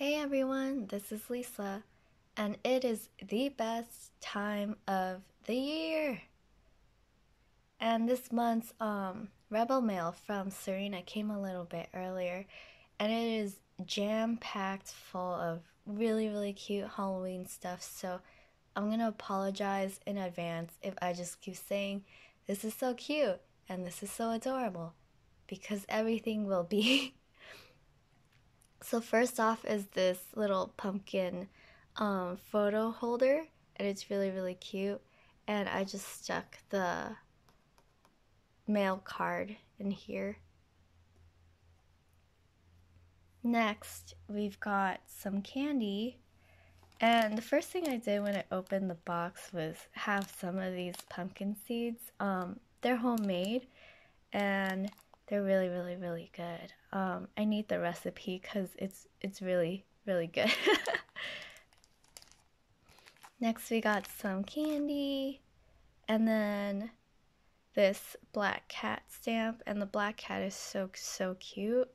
Hey everyone, this is Lisa, and it is the best time of the year. And this month's Rebelle mail from Serena came a little bit earlier, and it is jam-packed full of really cute Halloween stuff. So I'm gonna apologize in advance if I just keep saying this is so cute and this is so adorable, because everything will be. So first off is this little pumpkin photo holder, and it's really cute, and I just stuck the mail card in here. Next, we've got some candy, and the first thing I did when I opened the box was have some of these pumpkin seeds. They're homemade, and they're really good. I need the recipe because it's really good. Next we got some candy, and then this black cat stamp, and the black cat is so cute.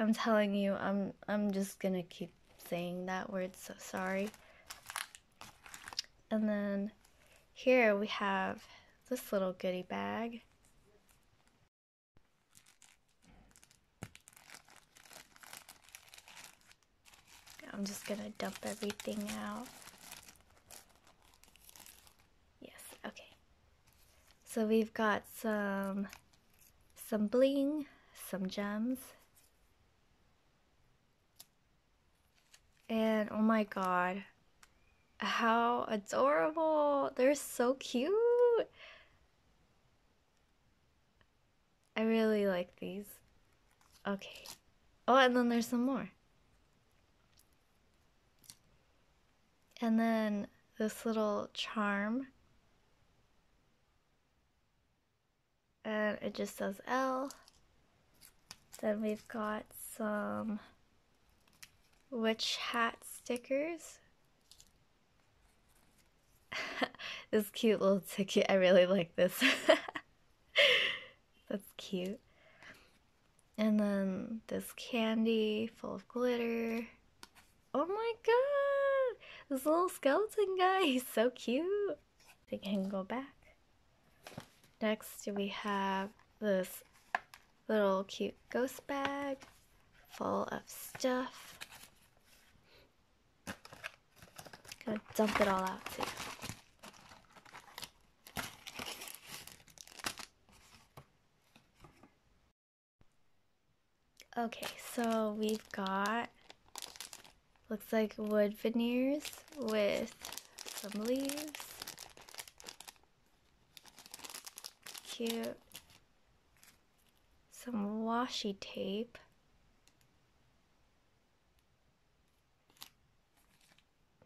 I'm telling you, I'm just gonna keep saying that word, so sorry. And then here we have this little goodie bag. I'm just gonna dump everything out. Yes, okay. So we've got some bling, some gems, and oh my god, how adorable! They're so cute! I really like these. Okay. Oh, and then there's some more. And then this little charm. And it just says L. Then we've got some witch hat stickers. This cute little ticket. I really like this. That's cute. And then this candy full of glitter. Oh my god! This little skeleton guy, he's so cute. I think I can go back. Next we have this little cute ghost bag full of stuff. Gonna dump it all out too. Okay, so we've got, looks like wood veneers with some leaves. Cute. Some washi tape.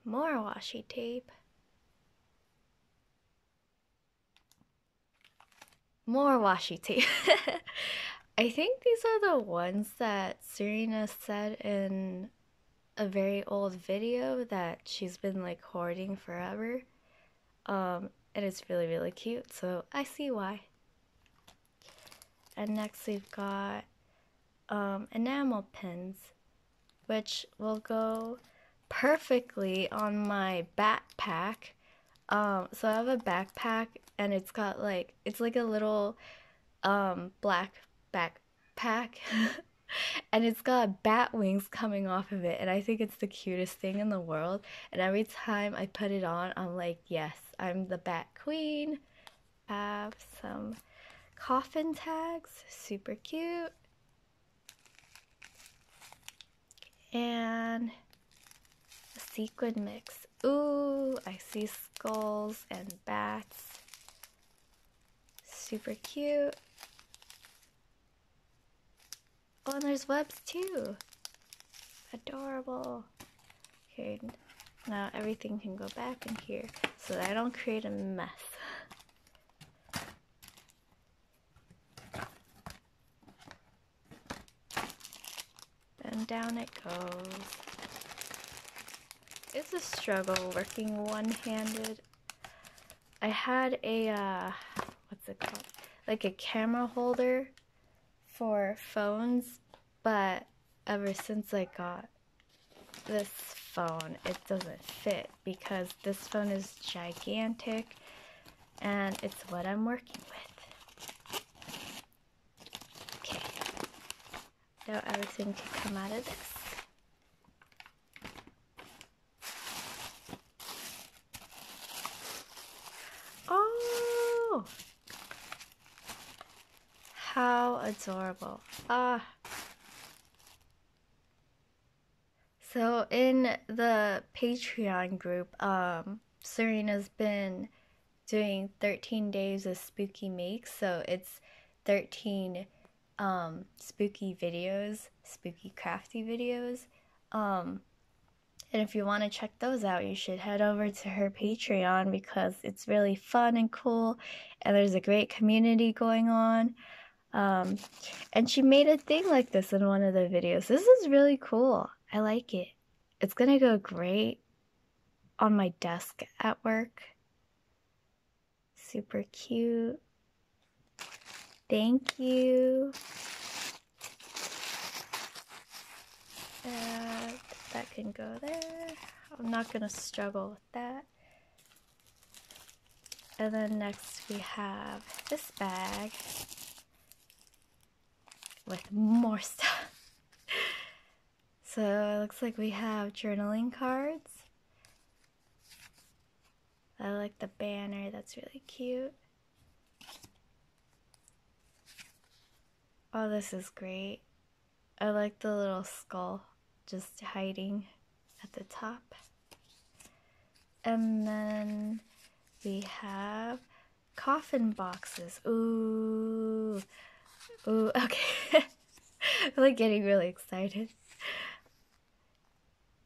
More washi tape. More washi tape. I think these are the ones that Serena said in a very old video that she's been like hoarding forever. And it's really cute, so I see why. And next we've got enamel pins, which will go perfectly on my backpack. So I have a backpack, and it's got like, it's like a little black backpack and it's got bat wings coming off of it, and I think it's the cutest thing in the world. And every time I put it on, I'm like, yes, I'm the bat queen. I have some coffin tags, super cute, and a sequin mix. Ooh, I see skulls and bats, super cute. Oh, and there's webs too. Adorable. Okay, now everything can go back in here so that I don't create a mess. And down it goes. It's a struggle working one-handed. I had a, what's it called? Like a camera holder for phones, but ever since I got this phone, it doesn't fit because this phone is gigantic and it's what I'm working with. Okay, now everything can come out of this. Oh! How adorable. So in the Patreon group, Serena's been doing 13 days of spooky makes, so it's 13 spooky videos, spooky crafty videos. And if you want to check those out, you should head over to her Patreon because it's really fun and cool, and there's a great community going on. And she made a thing like this in one of the videos. This is really cool. I like it. It's gonna go great on my desk at work. Super cute. Thank you. And that can go there. I'm not gonna struggle with that. And then next we have this bag with more stuff. So it looks like we have journaling cards. I like the banner, that's really cute. Oh, this is great. I like the little skull just hiding at the top. And then we have coffin boxes. Ooh. Ooh, okay. I'm like getting really excited.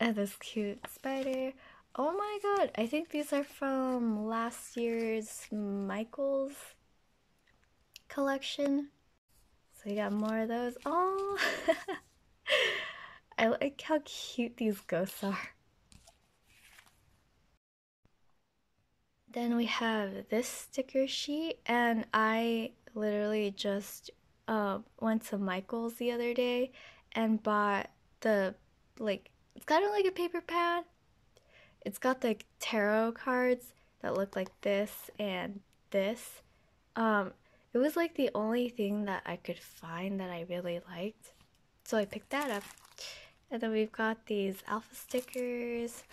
And this cute spider. Oh my god, I think these are from last year's Michael's collection. So we got more of those. Oh, I like how cute these ghosts are. Then we have this sticker sheet, and I literally just went to Michael's the other day and bought the, like, it's kind of like a paper pad. It's got the tarot cards that look like this and this. It was like the only thing that I could find that I really liked, so I picked that up. And then we've got these alpha stickers.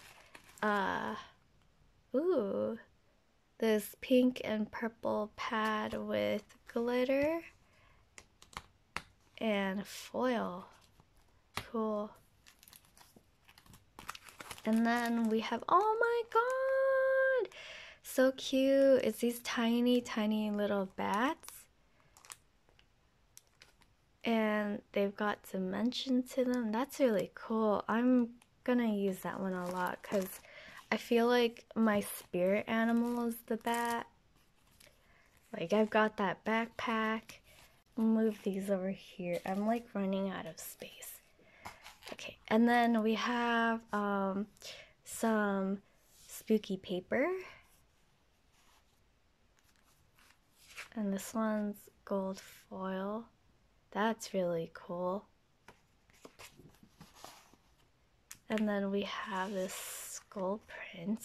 Ooh, this pink and purple pad with glitter and foil. Cool. And then we have, oh my god, so cute. It's these tiny, tiny little bats. And they've got dimension to them. That's really cool. I'm gonna use that one a lot because I feel like my spirit animal is the bat. Like, I've got that backpack. Move these over here. I'm like running out of space. Okay, and then we have some spooky paper. And this one's gold foil. That's really cool. And then we have this skull print.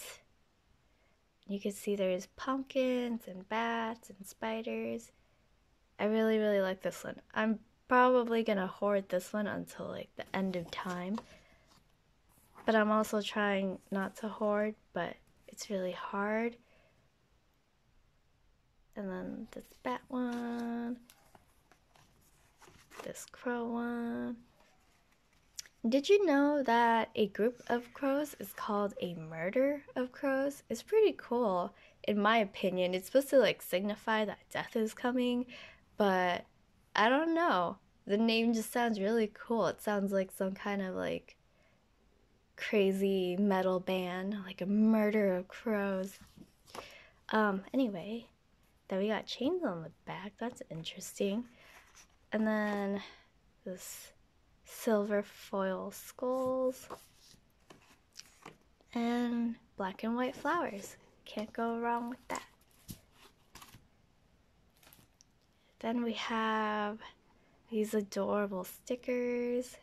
You can see there's pumpkins and bats and spiders. I really, really like this one. I'm probably gonna hoard this one until like the end of time. But I'm also trying not to hoard, but it's really hard. And then this bat one. This crow one. Did you know that a group of crows is called a murder of crows? It's pretty cool, in my opinion. It's supposed to like signify that death is coming, but I don't know. The name just sounds really cool. It sounds like some kind of like crazy metal band, like a murder of crows. Anyway, then we got chains on the back. That's interesting. And then this silver foil skulls and black and white flowers. Can't go wrong with that. Then we have these adorable stickers.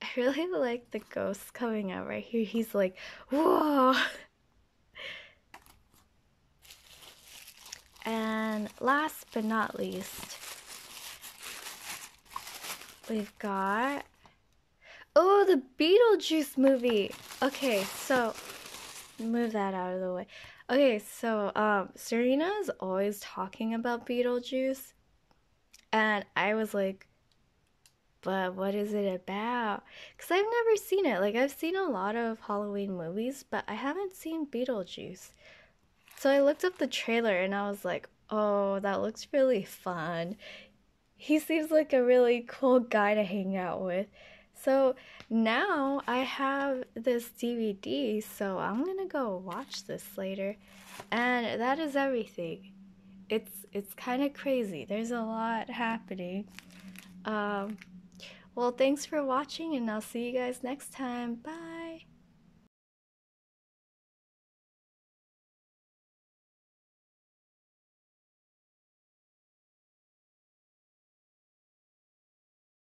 I really like the ghost coming out right here. He's like, whoa. And last but not least, we've got, oh, the Beetlejuice movie. Okay, so move that out of the way. Okay, so Serena is always talking about Beetlejuice, and I was like, but what is it about? Because I've never seen it. Like, I've seen a lot of Halloween movies, but I haven't seen Beetlejuice. So I looked up the trailer and I was like, oh, that looks really fun. He seems like a really cool guy to hang out with. So now I have this DVD, so I'm gonna go watch this later. And that is everything. It's kind of crazy. There's a lot happening. Well, thanks for watching, and I'll see you guys next time. Bye.